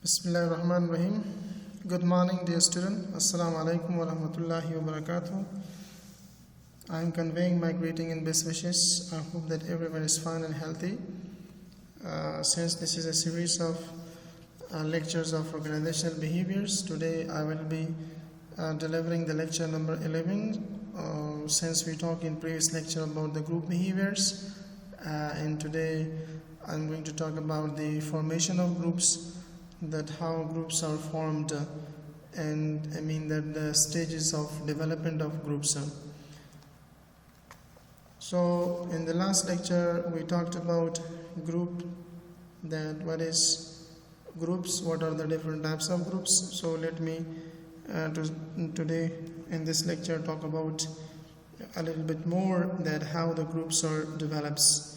Bismillahir Rahmanir Rahim. Good morning, dear student. Assalamu alaikum wa rahmatullahi wa barakatuh. I am conveying my greeting and best wishes. I hope that everyone is fine and healthy. Since this is a series of lectures of organizational behaviors, today I will be delivering the lecture number 11. Since we talked in previous lecture about the group behaviors, and today I'm going to talk about the formation of groups, that how groups are formed, and I mean that the stages of development of groups. So in the last lecture we talked about group, that what is groups, what are the different types of groups. So let me today in this lecture talk about a little bit more that how the groups are develops.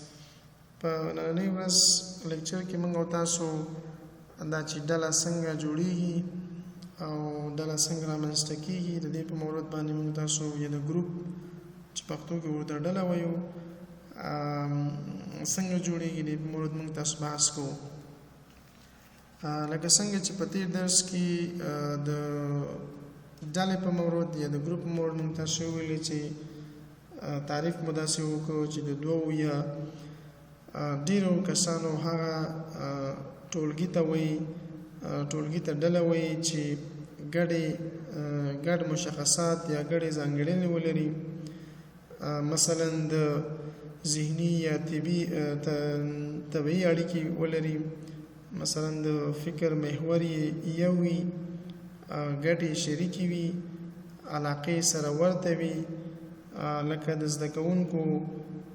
په نننۍ ورځ لیکچر کې موږ او تاسو دا چې ډله څنګه جوړیږي او ډله څنګه رامنځته کیږي د دې په مورد باندې موږ تاسو یا د ګروپ چې پښتو کې ورته ډله وایو څنګه جوړیږي د مورد موږ تاسو بحث کوو. لکه څنګه چې په تیر درس کې د ډلې په مورد یا د ګروپ په مورد موږ تاسو ویلي چې تعریف مو داسې وکړو چې د دوو یا ډیرو کسانو هغه ټولګي ته وایي، ټولګي ته ډله وایي چې ګډ مشخصات یا ګډې ځانګړنې ولري، مثلا د ذهني یا طبیعي اړیکې ولري، مثلا د فکر محور یو وي، ګډې شریکې وي، علاقې سره ورته وي، لکه د زده کوونکو،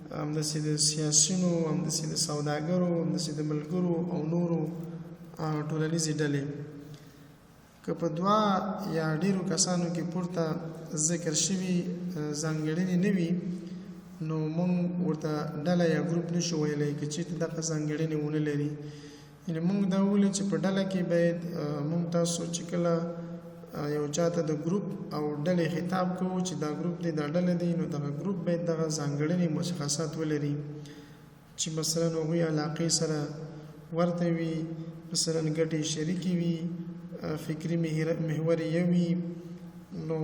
همداسې د سیاسیونو، همداسې د سوداګرو، همداسې د ملګرو او نورو ټولنیزې ډلې. که په دوه یا ډیرو کسانو کې پورته ذکر شوي ځانګړنې نه وي نو موږ ورته ډله یا ګروپ نشو ویلی که چېرته دغه ځانګړنې ونه لري. یعنې موږ دا وویلو چې په ډله کې باید موږ تاسو چې کله یو چاته د ګروپ او ډلې خطاب کوو چې دا ګروپ دی دا ډله دی، نو دغه ګروپ باید دغه ځانګړنې مشخصات ولري چې مثلا هغوی علاقې سره ورته وي، مثلا ګټې شریکې وي، فکري محور یو وي. نو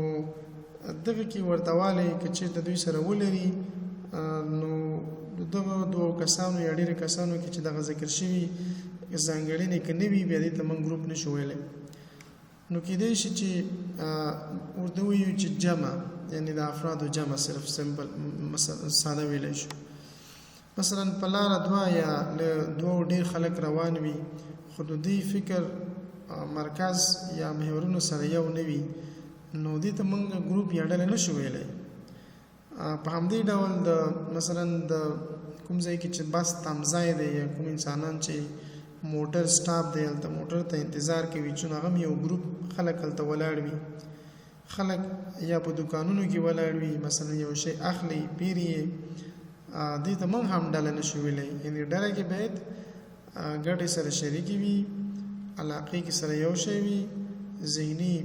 دغه کې ورته والی که چېرته دوی سره ولري نو دغه دوو کسانو یا ډېرو کسانو کې چې دغه ذکر شوي ځانګړنې که نه وي بیا دې ته موږ ګروپ نشو ویلی. نو کېدای شي چې ورته ووایو چې جمع، یعنې د افرادو جمع، صرف سمپل ساده ویلی شو. مثلا په لاره دوه یا له دوو ډېر خلک روان وي خو د دوی فکر مرکز یا محورونو سره یو نه وي نو دې ته موږ ګروپ یا ډله نشو ویلی. په همدې ډول د مثلا د کوم ځای کې چې بس تمځای دی یا کوم انسانان چې موټر سټاپ دی هلته موټر ته انتظار کوي چې هغه هم یو ګروپ خلک هلته ولاړ وي، خلک یا په دوکانونو کې ولاړ وي، مثلا یو شی اخلي پیري یې، دې ته موږ هم ډله نشو ویلی. یعنې ډله کې باید ګټې سره شریکې وي، علاقې کې سره یو شی وي، ذهني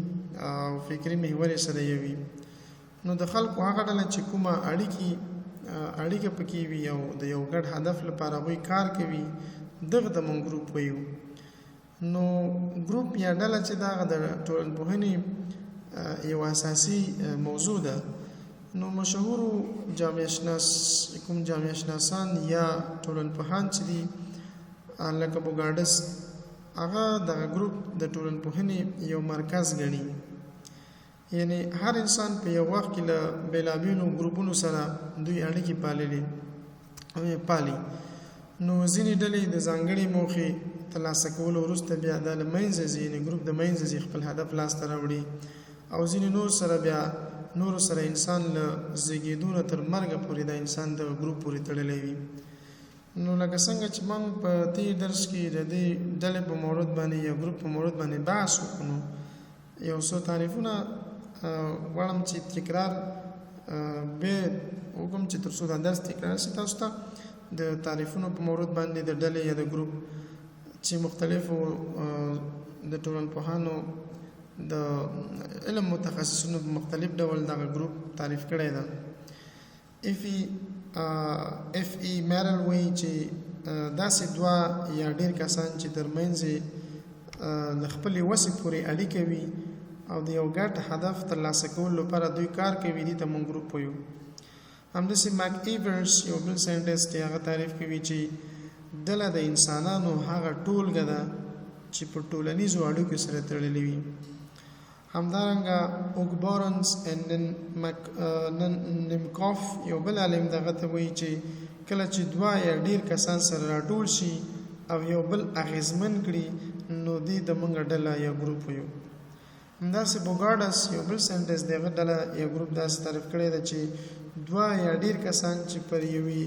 او فکري محور سره یو وي. نو د خلکو هغه ډله چې کومه اړیکه پکې وي او د یو ګډ هدف لپاره هغوی کار کوي دغه ته موږ ګروپ وایو. نو ګروپ یا ډله چې دا د ټولنپوهنې یو اساسي موضوع ده. نو مشهورو کوم جامعه شناسان یا ټولنپوهان چې دي لکه بوګاډس، هغه دغه ګروپ د ټولنپوهنې یو مرکز ګڼي. یعنې هر انسان په یو وخت کې له بېلابېلو ګروپونو سره دوی اړیکې پالي. نو ځینې ډلې د ځانګړې موخې ترلاسه کولو وروسته بیا دا له منځه ځي، یعنې ګروپ د منځه ځي، خپل هدف لاسته راوړي، او ځینې نورو سره انسان له زیږېدو نه تر مرګه پورې دا انسان د ګروپ پورې تړلی وي. نو لکه څنګه چې موږ په تیر درس کې د دې ډلې په مورد باندې یا ګروپ په مورد باندې بحث وکړو، یو څو تعریفونه غواړم چې تکرار به وکړم چې تر څو دا درس تکرار شي تاسو ته د تعریفونو په مورد باندې د ډلې یا د ګروپ چې مختلفو د ټولنپوهانو د علم متخصصینو په مختلف ډول دغه ګروپ تعریف کړی ده. اف ای میرل وایي چې داسې دوه یا ډېر کسان چې ترمنځ د خپلې وسې پورې اړیکه وي او د یو ګډ هدف ترلاسه کولو لپاره دوی کار کوي، دې ته موږ ګروپ وایو. همداسې ماک ایورز یو بل ساینټسټ دی، هغه تعریف کوي چې ډله د انسانانو هغه ټولګه ده چې په ټولنیزو اړیکو سره تړلې وي. همدارنګه اوګبارنز نیمکوف یو بل عالم دغه ته وایي چې کله چې دوه یا ډیر کسان سره راټول شي او یو بل اغیزمن کړي نو دې د موږ ډله یا ګروپ وایو. همداسې بوګارډس یو بل ساینټسټ دی، هغه ډله یا ګروپ داسې تعریف کړی ده چې دوه یا ډیر کسان چې پر یوې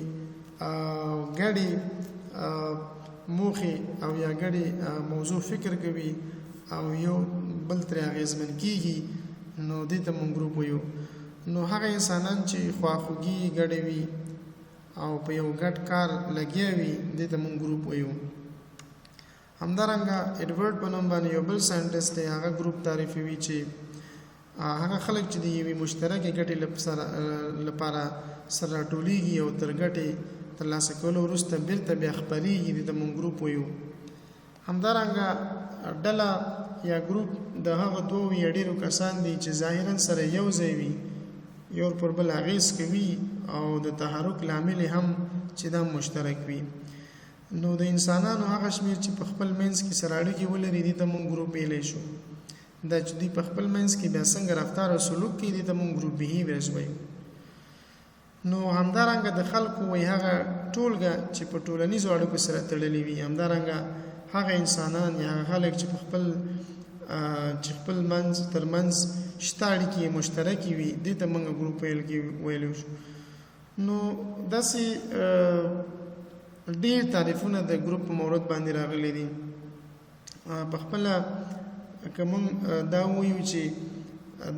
ګډې موخې او یا ګډې موضوع فکر کوي او یو بل ترې اغیزمن کیږي نو دې ته موږ ګروپ وایو. نو هغه انسانان چې خواخوږي ګډې وي او په یو ګډ کار لګیا وي دې ته موږ ګروپ وایو. همدارنګه ایډورډ په نوم باندې یو بل ساینټسټ دی، هغه ګروپ تعریفوي چې هغه خلک چې د یوې مشترکې ګټې لپاره سره راټولیږي او تر ګټې ترلاسه کولو وروسته بیرته بیا خپرېږي، دې ته موږ ګروپ وایو. همدارنګه ډله یا ګروپ د هغه دوه یا ډېرو کسان دي چې ظاهرا سره یو ځای وي، یو پر بل اغیز کوي او د تحرک لامل هم چې دا مشترک وي. نو د انسانانو هغه شمیر چې په خپل منځ کې سره اړیکې ولري دې ته موږ ګروپ ویلی شو. دا چې دوی په خپل منځ کې بیا څنګه رفتار او سلوک کوي دې ته موږ ګروپ بیهیویرز وایو. نو همدارنګه د خلکو وایي هغه ټولګه چې په ټولنیزو اړیکو سره تړلې وي، همدارنګه هغه انسانان یا هغه خلک چې خپل منځ تر منځ شته اړیکې مشترکې وي دې ته موږ ګروپ ویلی شو. نو داسې ډېر تعریفونه د ګروپ په مورد باندې راغلي دي. په خپله که موږ دا ووایو چې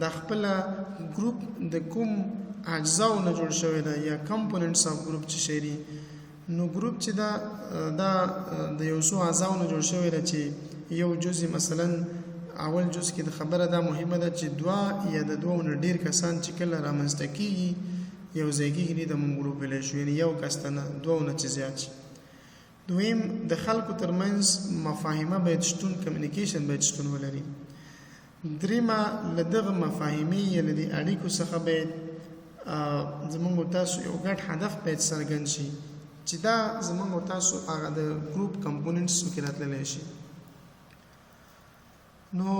دا خپله ګروپ د کوم اجزاو نه جوړ شوی ده یا کمپوننټس آف ګروپ چې شی دي، نو ګروپ چې دا د یو څو اعضاو نه جوړ شوی ده چې یو جزء مثلا اول جزء کې د خبره دا مهمه ده چې دوه یا د دوه نه ډیر کسان چې کله رامنځته کېږي یو ځای کېږي د موږ ګروپ ویلی شو، یعنې یو کس ته نه دوه نه چې زیات شي. دویم د خلکو ترمنځ مفاهمه باید شتون، کمیونیکیشن باید شتون ولري. دریمه له دغه مفاهمې یا له دې اړیکو څخه باید زموږ او تاسو یو ګډ هدف باید څرګند شي چې دا زموږ او تاسو هغه د ګروپ کمپوننټسو کې راتللی شي. نو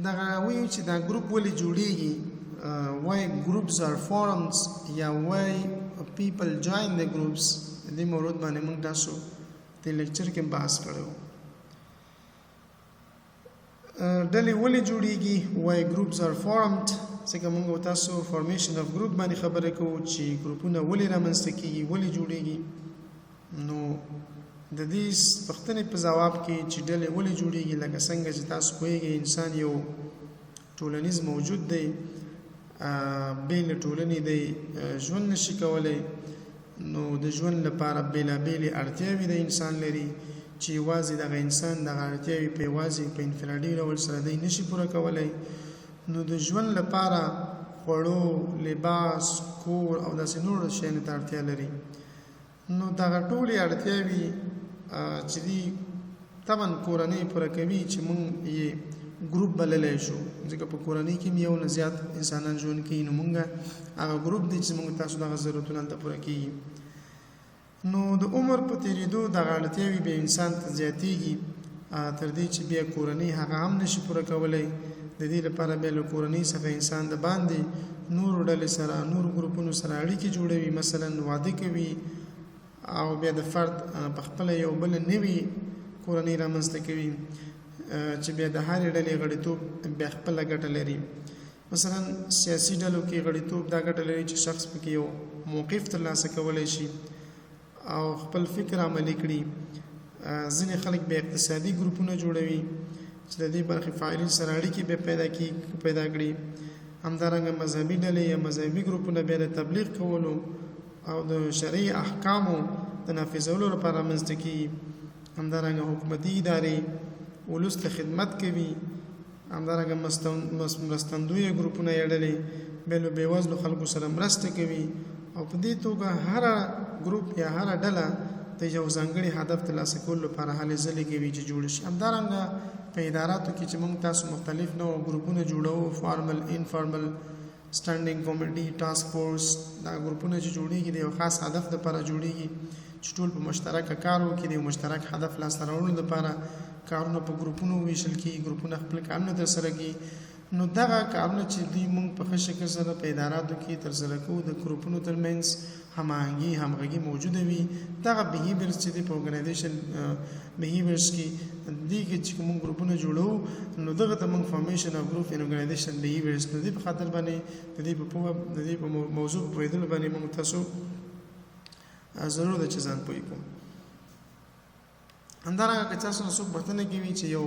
دغه وایو چې دا ګروپ ولې جوړیږي، why groups are formed یا why people join the groups، دې موضوع باندې موږ تاسو د لیکچر کې بحث کړو. ډلې ولې جوړیږي، why groups are formed، ځکه موږ تاسو فارمیشن اف ګروپ باندې خبرې کوو چې ګروپونه ولې رامنځته کېږي، ولې جوړیږي. نو د دې پوښتنې په ځواب کې چې ډلې ولې جوړیږي، لکه څنګه چې تاسو پوهیږئ انسان یو ټولنیز موجود دی، بې له ټولنې دی ژوند نشي کولی. نو د ژوند لپاره بېلابېلې اړتیاوې د انسان لري چې یوازې دغه انسان دغه اړتیاوې په یوازې په انفرادي ډول سره دی نشي پوره کولی. نو د ژوند لپاره خوړو، لباس، کور او داسې نورو شیانو ته اړتیا لري. نو دغه ټولې اړتیاوې چې دي طبعا کورنۍ پوره کوي چې موږ یې ګروپ بللی شو، ځکه په کورنۍ کې یو نه زیات انسانان ژوند کوي، نو موږ هغه ګروپ دی چې موږ تاسو دغه ضرورتونه هلته پوره کېږي. نو د عمر په تېرېدو دغه اړتیاوې بیا انسان ته زیاتېږي تر دې چې بیا کورنۍ هغه هم نشي پوره کولی. د دې لپاره بیا له کورنۍ څخه انسان د باندې نورو ډلې سره، نورو ګروپونو سره اړیکې جوړوي، مثلا واده کوي او بیا د فرد په خپله یو بل نوي کورنۍ رامنځته کوي چې بیا د هرې ډلې غړیتوب بیا خپله ګټه لري. مثلا سیاسي ډلو کې غړیتوب دا ګټه لري چې شخص پکې یو موقف ترلاسه کولی شي او خپل فکر عملي کړي. ځینې خلک بیا اقتصادي ګروپونه جوړوي چې د دې برخې فاعلین سره اړیکې بیا پیدا کړي. همدارنګه مذهبي ډلې یا مذهبي ګروپونه بیا د تبلیغ کولو او د شرعي احکامو د نافذولو لپاره رامنځته کېږي. همدارنګه حکومتي ادارې ولس ته خدمت کوي. همدارنګه مرستندویه ګروپونه یا ډلې بیا له بېوزلو خلکو سره مرسته کوي او په دې توګه هره ګروپ یا هره ډله د یو ځانګړي هدف ترلاسه کولو لپاره هلې ځلې کوي چې جوړ شي. همدارنګه په اداراتو کې چې موږ تاسو مختلف نوع ګروپونه جوړوو، فارمل، انفارمل، سټانډینګ کمیټي، ټاسک فورس، دا ګروپونه چې جوړیږي د یو خاص هدف لپاره جوړیږي چې ټول په مشترکه کار وکړي، د یو مشترک هدف لاسته راوړلو لپاره کارونه په ګروپونو ویشل کېږي، ګروپونه خپل کارونه ترسره کړي. نو دغه کارونه چې دوی موږ په ښه شکل سره په اداراتو کې ترسره کوو، د ګروپونو ترمنځ هماهنګي همغږي موجوده وي. دغه بیهیویرز چې دی په ارګنایزیشن بیهیویرز کې دي کې چې موږ ګروپونه جوړوو، نو دغه ته موږ فارمیشن اف ګروپ ان ارګنایزیشن بیهیویرز نو دې په خاطر باندې د دې په موضوع په پوهېدلو باندې موږ تاسو ضرور ده چې ځان پوه کړو. همدارنګه که تاسو نه څوک پوښتنه کوي چې یو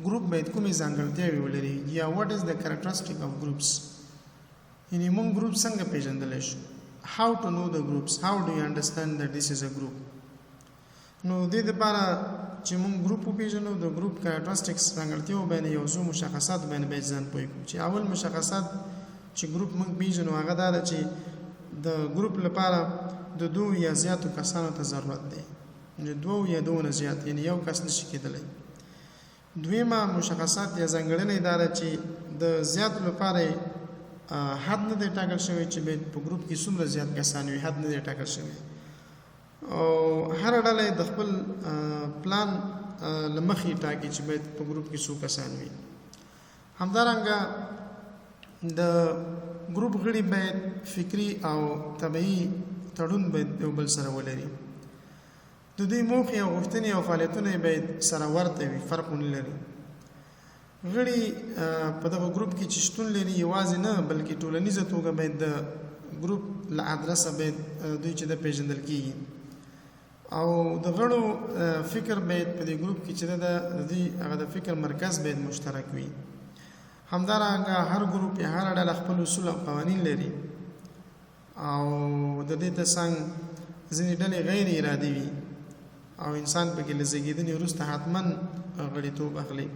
ګروپ باید کومې ځانګړتیاوې ولري یا واټ از د کریکټرسټیک اف ګروپس، یعنې موږ ګروپ څنګه پیژندلی شو، how to know the groups, how do you understand that this is a group. نو دې دپاره چې موږ ګروپ وپېژنو، د ګروپ کریکټرسټیکس ځانګړتیاو باندې یو څو مشخصات باندې باید ځان پوه کړو. چې اول مشخصات چې ګروپ موږ پېژنو هغه دا ده چې د ګروپ لپاره د 2 یا زیاتو کسانو ته ضرورت دی، یعنې 2 یا 2 نه زیات، یعنې یو کس نشي کېدلی. دویمه مشخصات یا ځانګړنه دا ده چې د زیاتو لپاره حد نه دی ټاکل شوی چې باید په ګروپ کې څومره زیات کسان وي، حد نه دی ټاکل شوی، او هر ډله د خپل پلان له مخې ټاکي چې باید په ګروپ کې څو کسان وي. همدارنګه د ګروپ غړي باید فکري او طبعي تړون باید یو بل سره ولري، د دوی موخې او غوښتنې او فعالیتونه باید سره ورته وي، فرق ونه لري. غړي په دغه ګروپ کې چې شتون لري یوازې نه بلکې ټولنیزه توګه باید د ګروپ له ادرسه باید دوی چې د پیژندل کېږي، او د غړو فکر باید په دې ګروپ کې چې د دوی هغه د فکر مرکز باید مشترک وي. همدارنګه هر ګروپ یا هر ډله خپل اصول او قوانین لري، او د دې ترڅنګ ځینې ډلې غیر ارادي وي او انسان پکې له زیږېدنې وروسته حتما غړیتوب اخلي.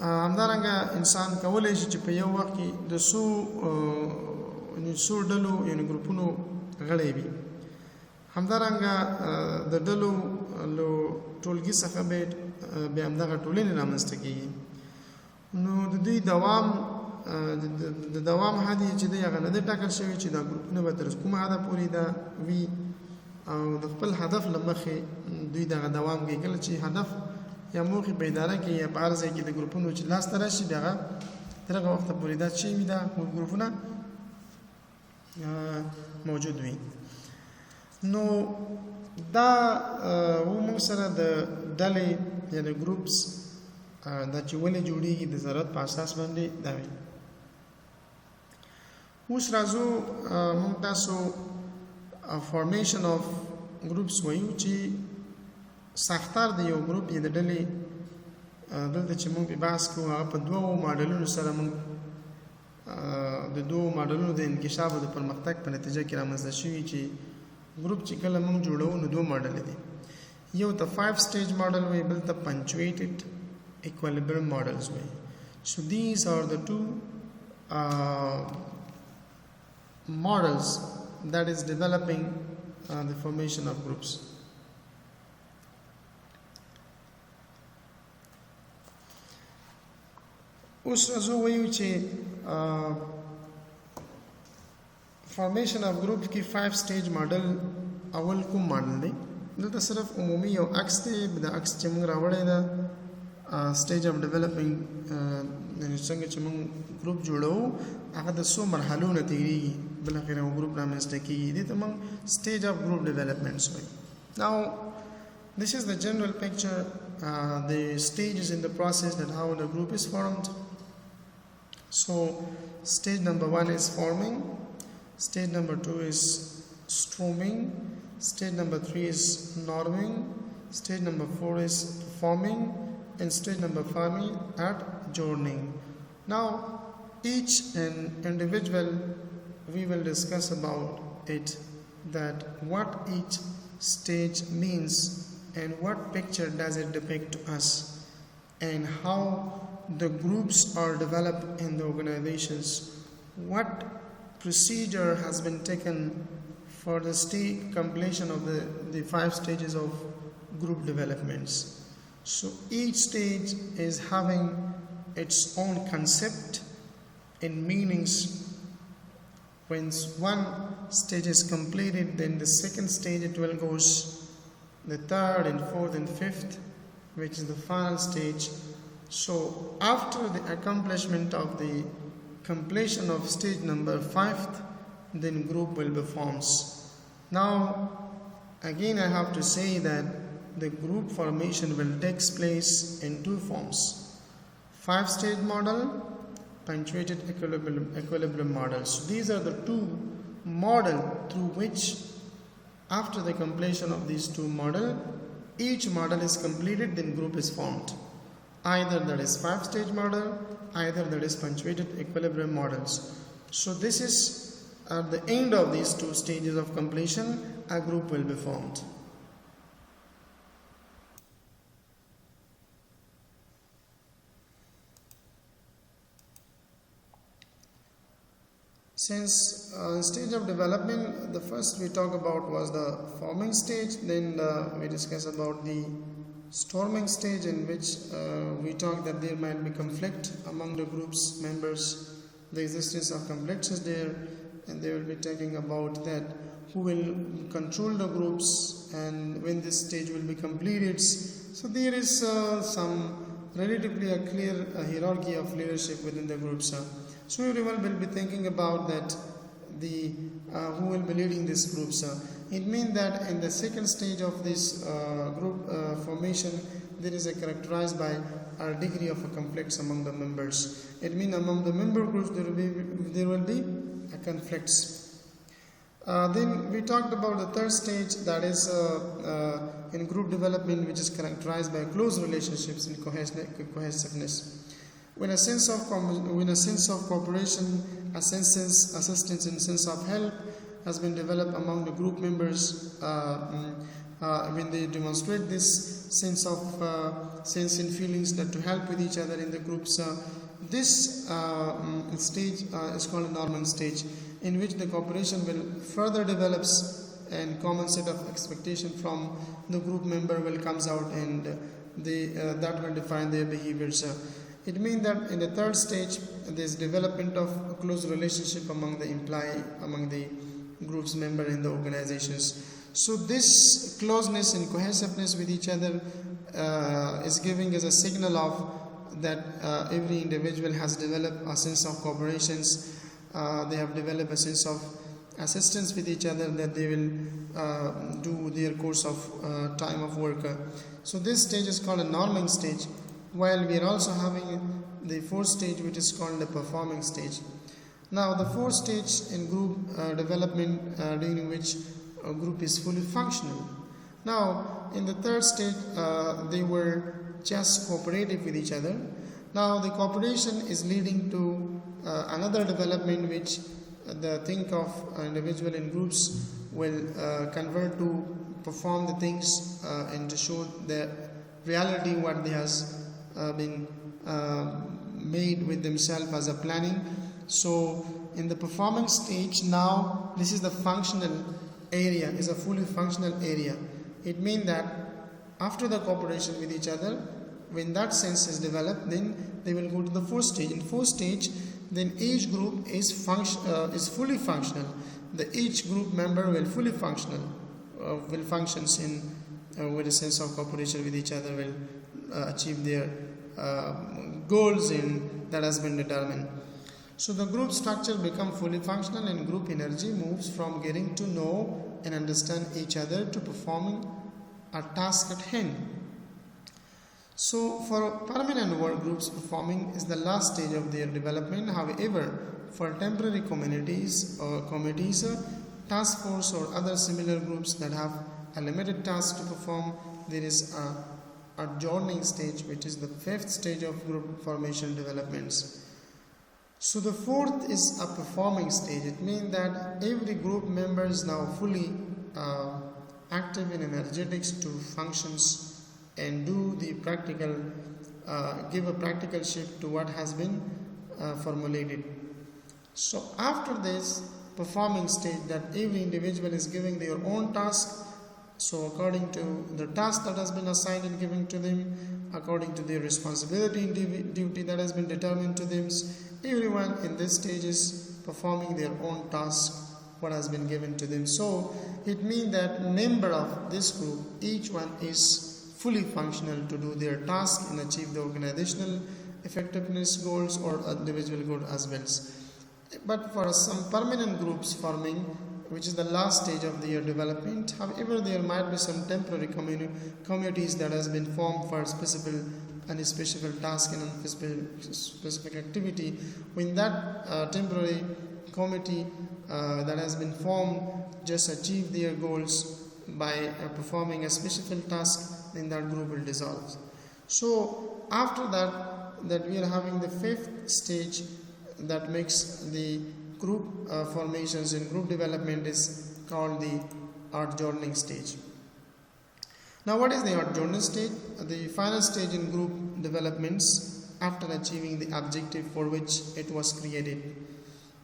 همدارنګه انسان کولی شي چې په یو وخت کې د څو ډلو یعنې ګروپونو غړی وي. همدارنګه د ډلو له ټولګي څخه بیا همدغه ټولنې رامنځته کېږي. نو د دوی د دوام حد چې دی هغه نه دی ټاکل شوی چې دا ګروپونه به تر کومه حده پورې دا وي، او د خپل هدف له مخې دوی دغه دوام کوي. کله چې هدف یا موخې په اداره کې یا په هر ځای کې د ګروپونو چې لاسته راشي، بیا هغه تر هغه وخته پورې دا چې وي دا ګروپونه موجود وي. نو دا موږ سره د ډلې یا د ګروپس دا چې ولې جوړېږي د ضرورت په اساس باندې دا وي. اوس راځو موږ تاسو فارمیشن آف ګروپس وایو چې ساختار د یو ګروپ یا د ډلې دلته چې موږ بحث کوو هغه په 2 ماډلونو سره موږ د 2 ماډلونو د انکشاف او د پرمختګ په نتیجه کې رامنځته شوي چې ګروپ چې کله موږ جوړوو نو 2 ماډل دي، یو ته 5 سټیج ماډل وایي، بل ته punctuated equilibrium models وایي. So these are the 2 models that is developing the formation of groups. اوس راځو وایو چې فارمیشن اف ګروپ کې 5 سټیج ماډل اول کوم ماډل دی؟ دلته صرف عمومي یو عکس دی، د عکس چې موږ راوړی ده سټیج اف ډیولپینګ، څنګه چې موږ ګروپ جوړوو هغه د څو مرحلو نه تېرېږي، بالاخره یو ګروپ رامنځته کېږي. دې ته موږ سټیج اف ګروپ ډیولپمنټس وایي. Now this is the general picture, the stages in the process that how the group is formed. So stage number 1 is forming, stage number 2 is storming, stage number 3 is norming, stage number 4 is performing, and stage number 5 is adjourning. Now each and individual we will discuss about it, that what each stage means and what picture does it depict to us, and how the groups are developed in the organizations, what procedure has been taken for the completion of the 5 stages of group developments. So each stage is having its own concept and meanings. When one stage is completed, then the second stage it will goes, the third and fourth and fifth, which is the final stage. So after the accomplishment of the completion of stage number 5, then group will be formed. Now again I have to say that the group formation will take place in 2 forms: 5-stage model, punctuated equilibrium model. So these are the 2 models through which, after the completion of these 2 models, each model is completed, then group is formed. Either that is 5-stage model, either that is punctuated equilibrium models. So this is at the end of these 2 stages of completion, a group will be formed. Since stage of development, the first we talk about was the forming stage, then we discuss about the storming stage, in which we talk that there might be conflict among the group's members. The existence of conflicts is there, and they will be talking about that who will control the groups and when this stage will be completed. So there is some relatively a clear hierarchy of leadership within the groups. So everyone will be thinking about that the who will be leading these groups. It means that in the second stage of this group formation, there is a characterized by a degree of a conflicts among the members. It means among the member groups there will be a conflicts. Then we talked about the third stage, that is in group development, which is characterized by close relationships and cohesiveness. When a sense of cooperation, assistance, and sense of help has been developed among the group members, when they demonstrate this sense and feelings that to help with each other in the groups, this stage is called a Norman stage, in which the cooperation will further develops and common set of expectation from the group member will comes out, and that will define their behaviors. It means that in the third stage, there is development of a close relationship among the group's member in the organizations. So this closeness and cohesiveness with each other is giving us a signal of that every individual has developed a sense of cooperations. They have developed a sense of assistance with each other, that they will do their course of time of work. So this stage is called a norming stage, while we are also having the fourth stage, which is called the performing stage. Now the fourth stage in group development, during which a group is fully functional. Now in the third stage, they were just cooperative with each other. Now the cooperation is leading to another development, which the think of individual in groups will convert to perform the things and to show the reality what they has been made with themselves as a planning. So in the performing stage, now this is the functional area, is a fully functional area. It means that after the cooperation with each other, when that sense is developed, then they will go to the fourth stage. In fourth stage, then each group is fully functional. Each group member will fully functional, will functions in with a sense of cooperation with each other, will achieve their goals that has been determined. So the group structure become fully functional, and group energy moves from getting to know and understand each other to performing a task at hand. So for permanent work groups, performing is the last stage of their development. However, for temporary communities or committees, task force or other similar groups that have a limited task to perform, there is a adjourning stage, which is the fifth stage of group formation developments. So the fourth is a performing stage. It means that every group member is now fully active and energetics to functions and do the practical, give a practical shift to what has been formulated. So after this, performing stage, that every individual is giving their own task. So according to the task that has been assigned and given to them, according to their responsibility and duty that has been determined to them, everyone in this stage is performing their own task what has been given to them. So it means that member of this group, each one is fully functional to do their task and achieve the organizational effectiveness goals or individual goals as well. But for some permanent groups forming, which is the last stage of their development, however, there might be some temporary communities that has been formed for specific task and specific activity. When that temporary committee that has been formed just achieve their goals by performing a specific task, then that group will dissolve. So after that we are having the fifth stage that makes the group formations and group development is called the adjourning stage. Now what is the adjourning stage? The final stage in group developments after achieving the objective for which it was created.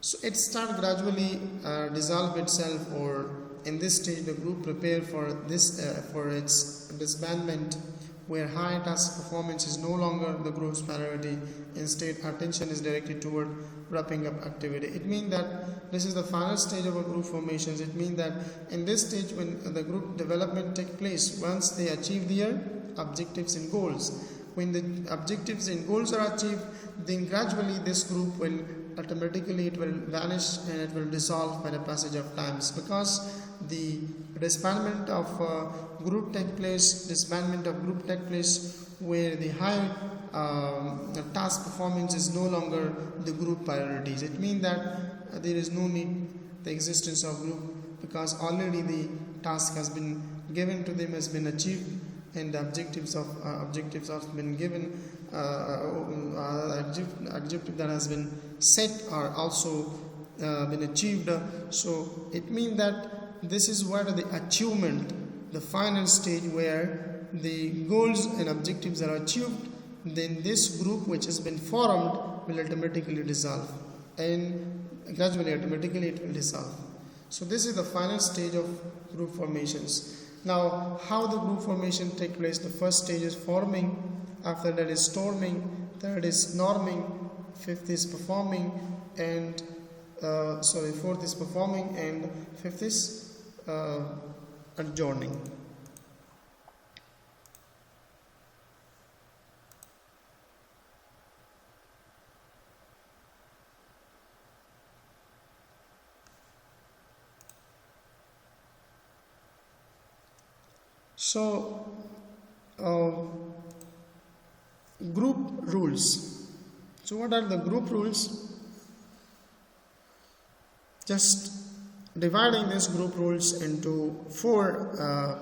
So it starts gradually dissolve itself, or in this stage the group prepare for its disbandment, where high task performance is no longer the group's priority. Instead, attention is directed toward wrapping up activity. It means that this is the final stage of a group formations. It means that in this stage, when the group development takes place, once they achieve their objectives and goals, when the objectives and goals are achieved, then gradually this group will automatically vanish and it will dissolve by the passage of times, because the disbandment of group take place where the high task performance is no longer the group priorities. It means that there is no need the existence of group, because already the task has been given to them, has been achieved, and the objectives have been given. Objective that has been set are also been achieved. So it means that this is where the achievement, the final stage where the goals and objectives are achieved, then this group which has been formed will automatically dissolve, and gradually automatically it will dissolve. So this is the final stage of group formations. Now how the group formation take place? The first stage is forming, after that is storming, third is norming, fifth is performing, and fourth is performing, and fifth is adjourning. So group rules. So what are the group rules? Just dividing these group rules into four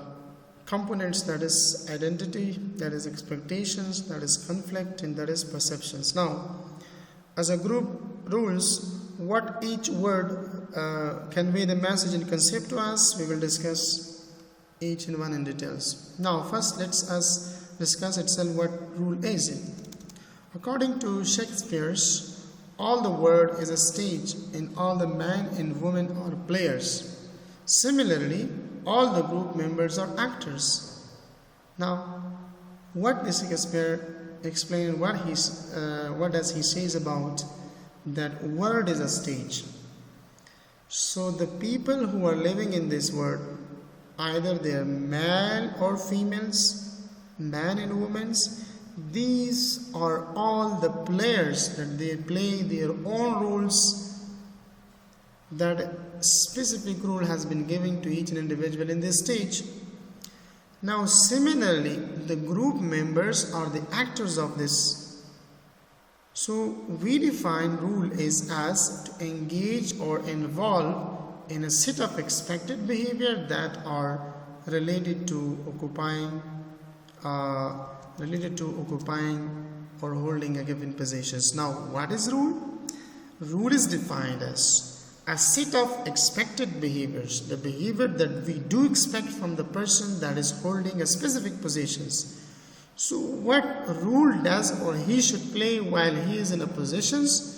components, that is identity, that is expectations, that is conflict, and that is perceptions. Now, as a group rules, what each word convey the message and concept to us, we will discuss each and one in details. Now first let us discuss itself what rule is. According to Shakespeare's, all the world is a stage and all the men and women are players. Similarly, all the group members are actors. Now what does Shakespeare explain, what does he says about that world is a stage? So the people who are living in this world, either they are male or females, man and women, these are all the players that they play their own roles. That specific role has been given to each individual in this stage. Now similarly, the group members are the actors of this. So we define rule is as to engage or involve in a set of expected behavior that are related to occupying or holding a given positions. Now what is rule? Rule is defined as a set of expected behaviors, the behavior that we do expect from the person that is holding a specific positions. So what role does or he should play while he is in a positions?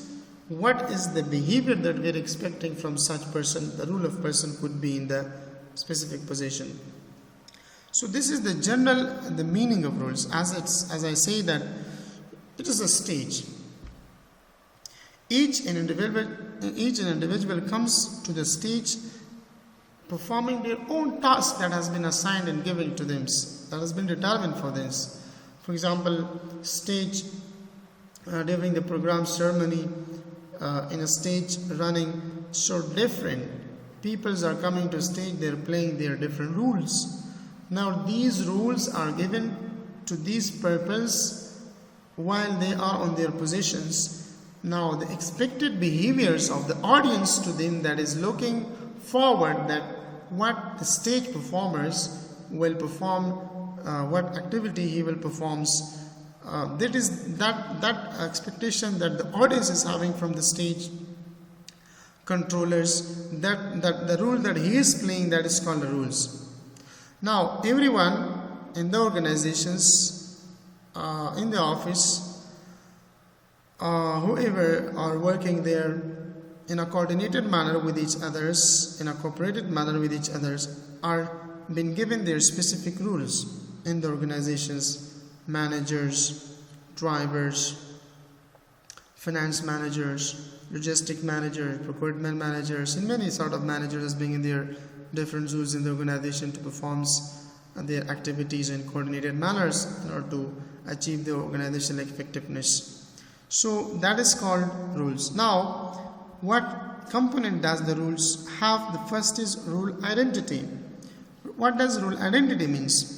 what is the behavior that we are expecting from such person, the rule of person could be in the specific position. So this is the general, the meaning of rules. As I say that it is a stage. Each individual comes to the stage performing their own task that has been assigned and given to them, that has been determined for them. For example, stage during the program ceremony, in a stage running so different. Peoples are coming to stage, they're playing their different rules. Now these rules are given to these purpose while they are on their positions. Now the expected behaviors of the audience to them, that is looking forward that what the stage performers will perform, what activity he will performs. That is that expectation that the audience is having from the stage controllers, that the role that he is playing, that is called the rules. Now everyone in the organizations, in the office, whoever are working there in a coordinated manner with each others, in a cooperative manner with each others, are been given their specific rules in the organizations. Managers, drivers, finance managers, logistic managers, procurement managers, and many sort of managers as being in their different rules in the organization to perform their activities in coordinated manners in order to achieve the organizational effectiveness. So that is called rules. Now, what component does the rules have? The first is rule identity. What does rule identity means?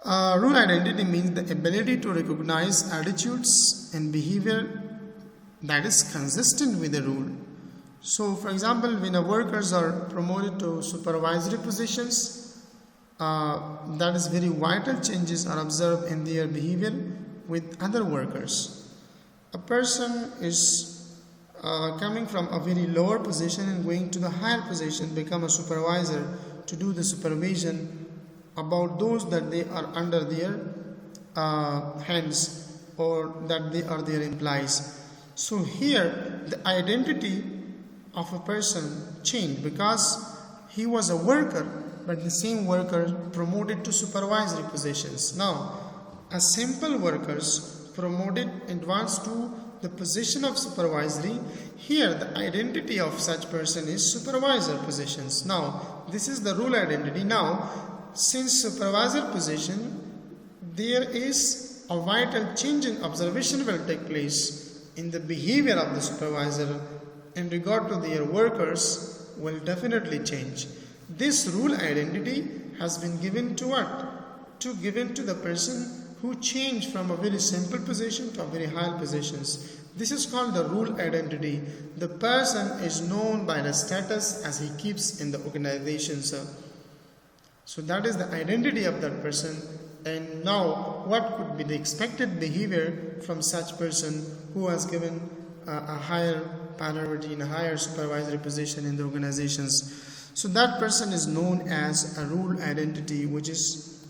Rule identity means the ability to recognize attitudes and behavior that is consistent with the rule. So, for example, when workers are promoted to supervisory positions, that is very vital changes are observed in their behavior with other workers. A person is coming from a very lower position and going to the higher position, become a supervisor to do the supervision about those that they are under their hands or that they are their employees. So here the identity of a person changed because he was a worker, but the same worker promoted to supervisory positions. Now a simple workers promoted advanced to the position of supervisory. Here the identity of such person is supervisor positions. Now this is the rule identity. Now since supervisor position, there is a vital change in observation will take place in the behavior of the supervisor in regard to their workers will definitely change. This rule identity has been given to what? Given to the person who changed from a very simple position to a very high positions. This is called the rule identity. The person is known by the status as he keeps in the organization. So that is the identity of that person. And now what could be the expected behavior from such person who has given a higher priority in a higher supervisory position in the organizations. So that person is known as a rule identity, which is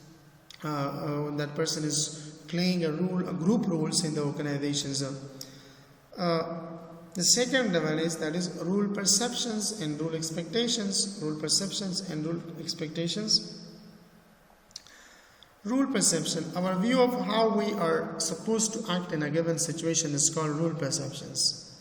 that person is playing a group roles in the organizations. The second level is that is rule perceptions and rule expectations. Rule perceptions and rule expectations. Rule perception, our view of how we are supposed to act in a given situation is called rule perceptions.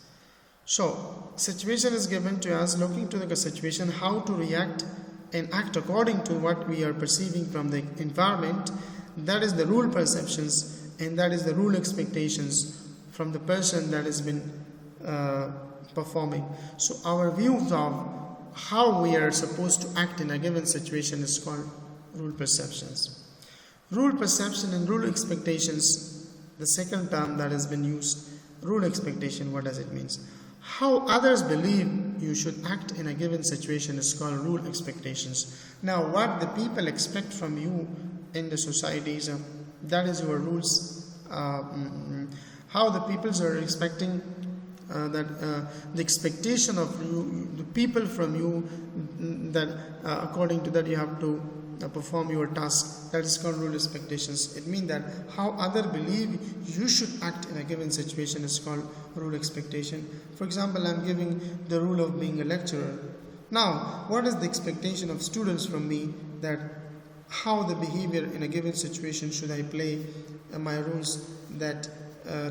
So, situation is given to us, looking to the situation, how to react and act according to what we are perceiving from the environment. That is the rule perceptions, and that is the rule expectations from the person that has been performing. So our views of how we are supposed to act in a given situation is called rule perceptions. Rule perception and rule expectations, the second term that has been used. Rule expectation, what does it mean? How others believe you should act in a given situation is called rule expectations. Now what the people expect from you in the societies, that is your rules. How the peoples are expecting the expectation of you, the people from you, that according to that you have to perform your task. That is called rule expectations. It means that how other believe you should act in a given situation is called rule expectation. For example, I am giving the rule of being a lecturer. Now, what is the expectation of students from me, that how the behavior in a given situation should I play my rules that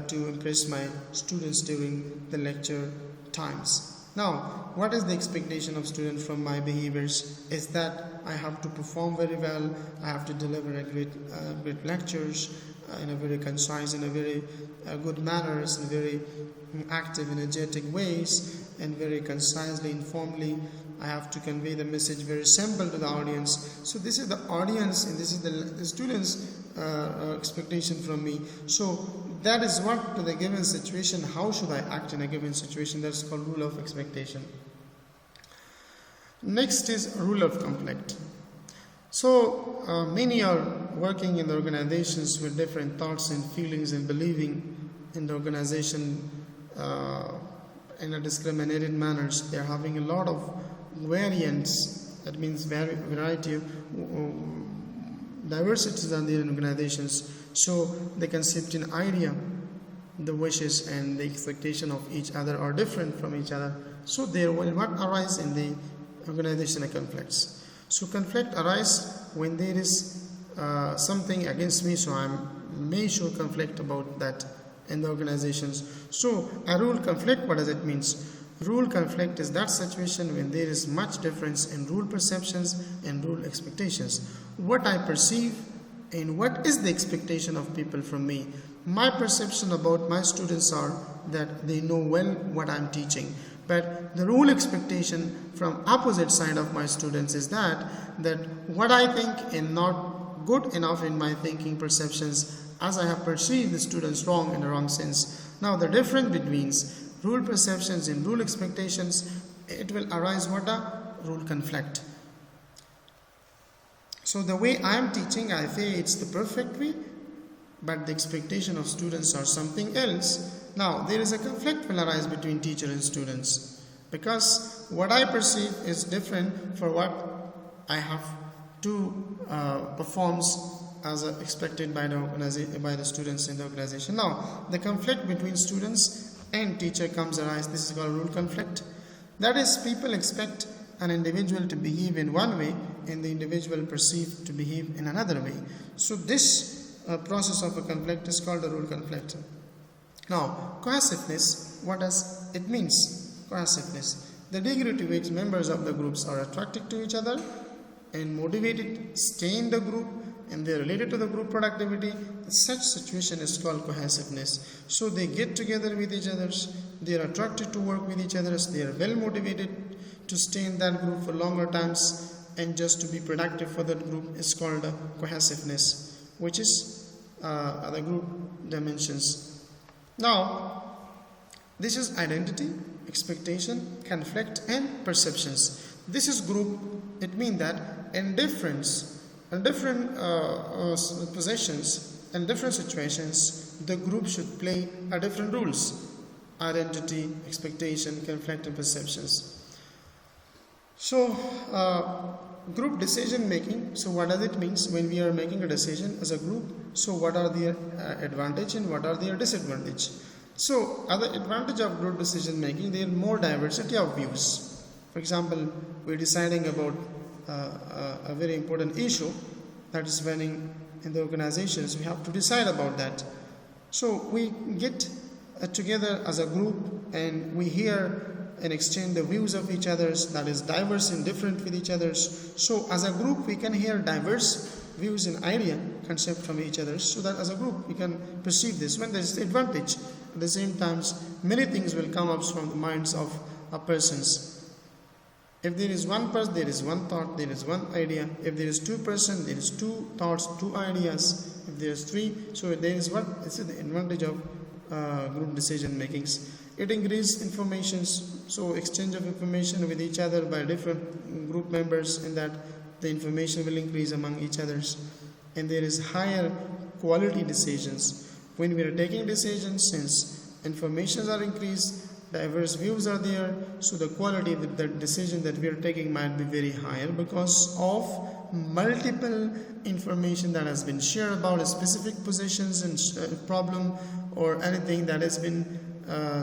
to impress my students during the lecture times. Now, what is the expectation of students from my behaviors is that I have to perform very well, I have to deliver a great lectures in a very concise, in a very good manners, in very active, energetic ways, and very concisely, informally. I have to convey the message very simple to the audience. So this is the audience and this is the students' expectation from me. So that is what to the given situation, how should I act in a given situation. That's called rule of expectation. Next is rule of conflict. So many are working in the organizations with different thoughts and feelings and believing in the organization in a discriminated manners. They are having a lot of variants, that means variety of diversities are there in organizations. So the concept and idea, the wishes and the expectation of each other are different from each other. So there will what arise in the organizational conflicts. So conflict arise when there is something against me, so I may show conflict about that in the organizations. So a rule conflict, what does it mean? Rule conflict is that situation when there is much difference in rule perceptions and rule expectations. What I perceive and what is the expectation of people from me. My perception about my students are that they know well what I'm teaching. But the rule expectation from opposite side of my students is that what I think is not good enough in my thinking perceptions, as I have perceived the students wrong in the wrong sense. Now the difference between rule perceptions and rule expectations, it will arise what a rule conflict. So the way I am teaching, I say it's the perfect way, but the expectation of students are something else. Now there is a conflict will arise between teacher and students, because what I perceive is different for what I have to perform as expected by the students in the organization. Now the conflict between students and teacher comes arise. This is called rule conflict. That is, people expect an individual to behave in one way and the individual perceived to behave in another way. So this process of a conflict is called a rule conflict. Now cohesiveness, what does it mean? Cohesiveness, the degree to which members of the groups are attracted to each other and motivated, stay in the group, and they are related to the group productivity. Such situation is called cohesiveness. So they get together with each other, they are attracted to work with each other, they are well motivated to stay in that group for longer times and just to be productive for that group is called cohesiveness, which is the group dimensions. Now this is identity, expectation, conflict and perceptions. This is group. It means that in different possessions and different situations, the group should play different rules: identity, expectation, conflict and perceptions. So group decision making. So what does it mean when we are making a decision as a group? So what are their advantage and what are their disadvantage? So other advantage of group decision making, there is more diversity of views. For example, we're deciding about a very important issue that is running in the organizations. We have to decide about that. So we get together as a group and we hear and exchange the views of each other's, that is diverse and different with each other's. So as a group we can hear diverse views and idea concept from each other, so that as a group we can perceive this. When there is advantage, at the same time many things will come up from the minds of persons. If there is one person, there is one thought, there is one idea. If there is two persons, there is two thoughts, two ideas. If there is three, so there is what? This is the advantage of group decision makings. It increases information, so exchange of information with each other by different group members, and that the information will increase among each others. And there is higher quality decisions. When we are taking decisions, since informations are increased, diverse views are there, so the quality of the decision that we are taking might be very higher because of multiple information that has been shared about specific positions and problem or anything that has been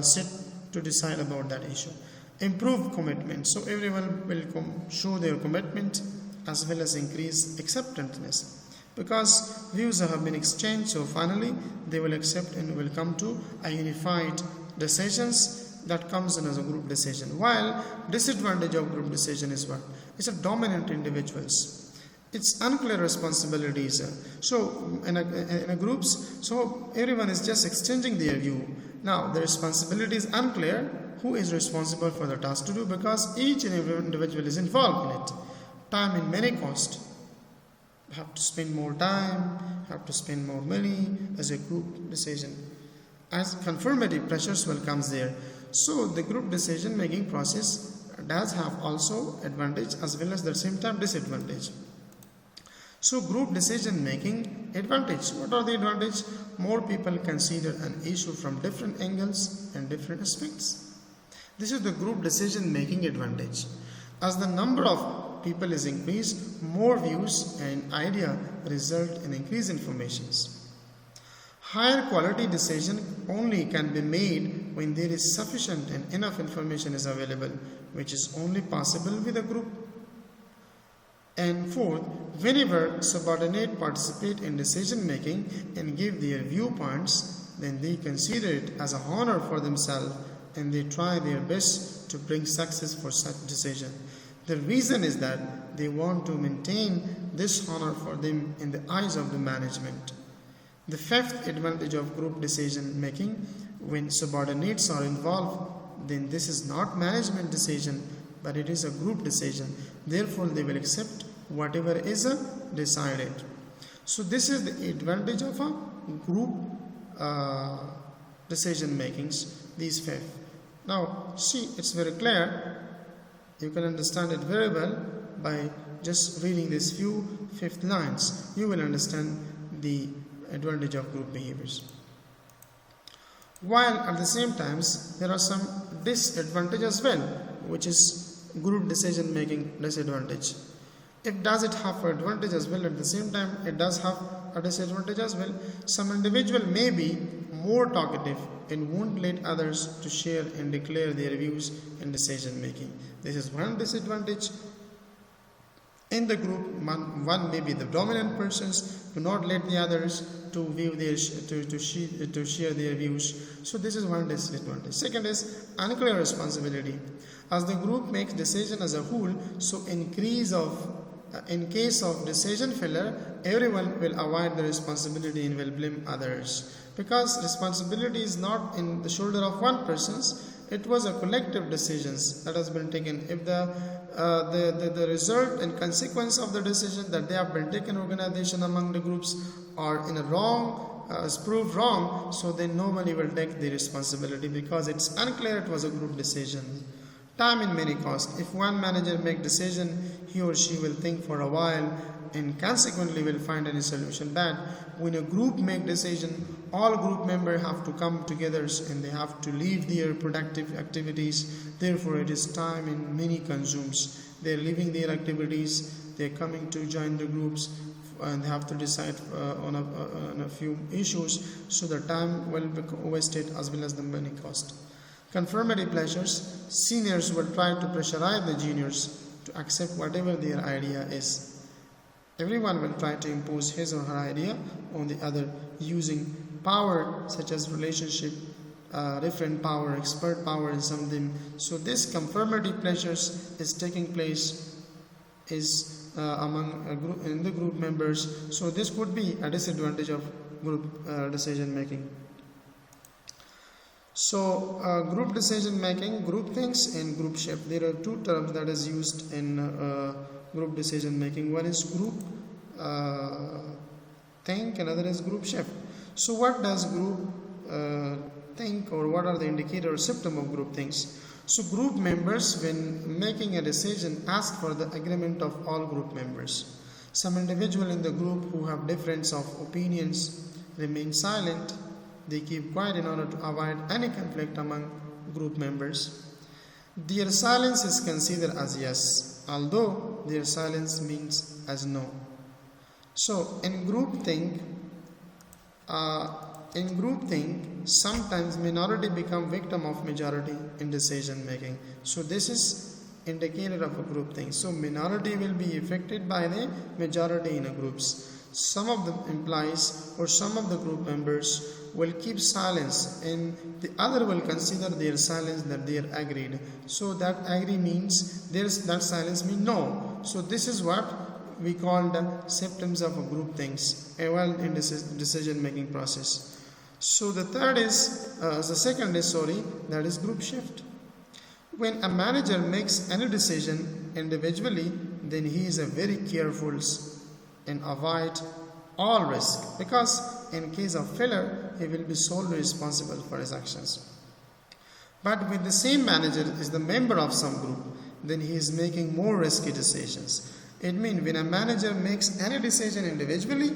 set to decide about that issue. Improve commitment, so everyone will show their commitment as well as increase acceptance because views have been exchanged, so finally they will accept and will come to a unified decisions that comes in as a group decision. While disadvantage of group decision is what? It's a dominant individuals. It's unclear responsibilities. So in a groups, so everyone is just exchanging their view. Now the responsibility is unclear. Who is responsible for the task to do? Because each and every individual is involved in it. Time and money cost. Have to spend more time, have to spend more money as a group decision. As conformity pressures will comes there. So the group decision making process does have also advantage as well as the same time disadvantage. So group decision making advantage. What are the advantage? More people consider an issue from different angles and different aspects. This is the group decision making advantage. As the number of people is increased, more views and idea result in increased informations. Higher quality decision only can be made when there is sufficient and enough information is available, which is only possible with a group. And fourth, whenever subordinates participate in decision making and give their viewpoints, then they consider it as an honor for themselves and they try their best to bring success for such decision. The reason is that they want to maintain this honor for them in the eyes of the management. The fifth advantage of group decision making, when subordinates are involved, then this is not management decision, but it is a group decision. Therefore, they will accept whatever is decided. So this is the advantage of a group decision makings, these five. Now, see, it's very clear. You can understand it very well by just reading these few fifth lines. You will understand the advantage of group behaviors. While at the same times there are some disadvantages as well, which is group decision making disadvantage. Does it have an advantage as well? At the same time, it does have a disadvantage as well. Some individual may be more talkative and won't let others to share and declare their views in decision making. This is one disadvantage. In the group, one may be the dominant persons, do not let the others to view their to share their views. So this is one disadvantage. Second is unclear responsibility. As the group makes decision as a whole, so in case of decision failure, everyone will avoid the responsibility and will blame others. Because responsibility is not in the shoulder of one person's, it was a collective decisions that has been taken. If the result and consequence of the decision that they have been taken organization among the groups are in a wrong, is proved wrong, so then nobody will take the responsibility because it's unclear it was a group decision. Time and money cost. If one manager make decision, he or she will think for a while and consequently will find any solution. But when a group make decision, all group members have to come together and they have to leave their productive activities. Therefore, it is time and money consumes. They are leaving their activities, they are coming to join the groups, and they have to decide on a few issues. So the time will be wasted as well as the money cost. Conformity pressures. Seniors will try to pressurize the juniors to accept whatever their idea is. Everyone will try to impose his or her idea on the other using power such as relationship, referent power, expert power and something. So this conformity pressures is taking place is among in the group members. So this could be a disadvantage of group decision making. So group decision making, group thinks and group shift. There are two terms that is used in group decision making. One is group think, another is group shift. So what does group think, or what are the indicator or symptom of group thinks? So group members, when making a decision, ask for the agreement of all group members. Some individual in the group who have difference of opinions remain silent. They keep quiet in order to avoid any conflict among group members. Their silence is considered as yes, although their silence means as no. So in groupthink, sometimes minority become victim of majority in decision making. So this is indicator of a groupthink. So minority will be affected by the majority in a groups. Some of the employees or some of the group members will keep silence, and the other will consider their silence that they are agreed. So that agree means that silence means no. So this is what we call the symptoms of a group things while in decision making process. So the second is that is group shift. When a manager makes any decision individually, then he is very careful and avoid all risk, because in case of failure he will be solely responsible for his actions. But when the same manager is the member of some group, then he is making more risky decisions. It means when a manager makes any decision individually,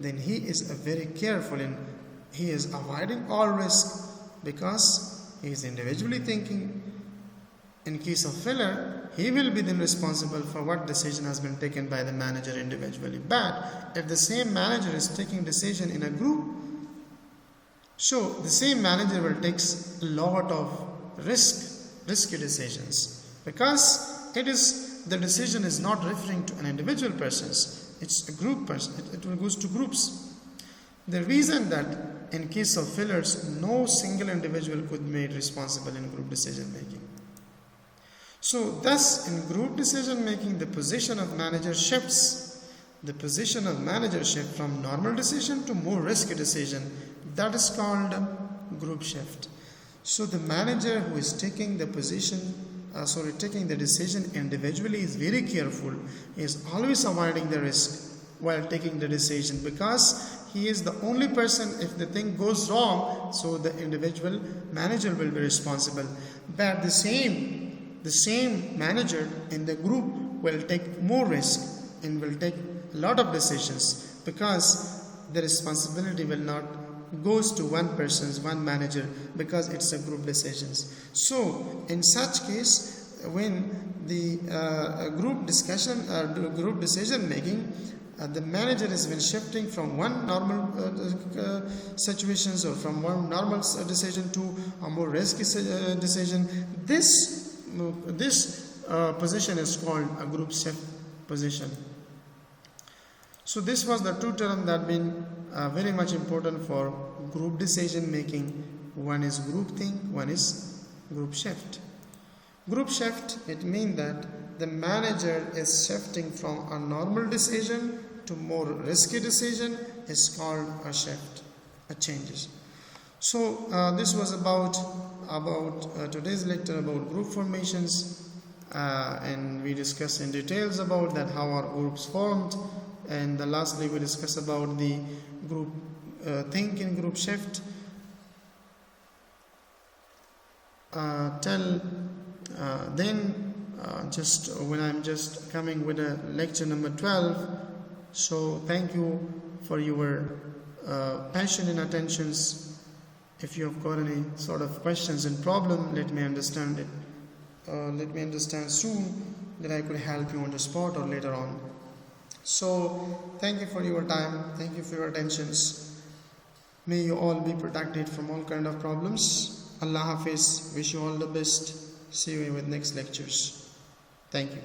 then he is very careful and he is avoiding all risk because he is individually thinking. In case of failure, he will be then responsible for what decision has been taken by the manager individually. But if the same manager is taking decision in a group, so the same manager will take a lot of risky decisions, because the decision is not referring to an individual person's, it's a group person. It will goes to groups. The reason that in case of failures, no single individual could be made responsible in group decision making. So thus in group decision making, the position of manager shifts. The position of manager shift from normal decision to more risky decision. That is called group shift. So the manager who is taking the decision individually is very careful. He is always avoiding the risk while taking the decision, because he is the only person, if the thing goes wrong, so the individual manager will be responsible. But the same manager in the group will take more risk and will take a lot of decisions, because the responsibility will not goes to one manager, because it's a group decisions. So in such case, when the group decision making, the manager is been shifting from one normal situations or from one normal decision to a more risky decision. This position is called a group shift position. So this was the two terms that have been very much important for group decision making. One is groupthink, one is group shift. Group shift, it means that the manager is shifting from a normal decision to more risky decision, is called a shift, a changes. So this was about today's lecture about group formations, and we discussed in details about that how our groups formed, and lastly we discussed about the group think and group shift. Just when I'm just coming with a lecture number 12. So thank you for your passion and attentions. If you have got any sort of questions and problem, let me understand it. Let me understand soon, that I could help you on the spot or later on. So thank you for your time. Thank you for your attentions. May you all be protected from all kind of problems. Allah Hafiz. Wish you all the best. See you with next lectures. Thank you.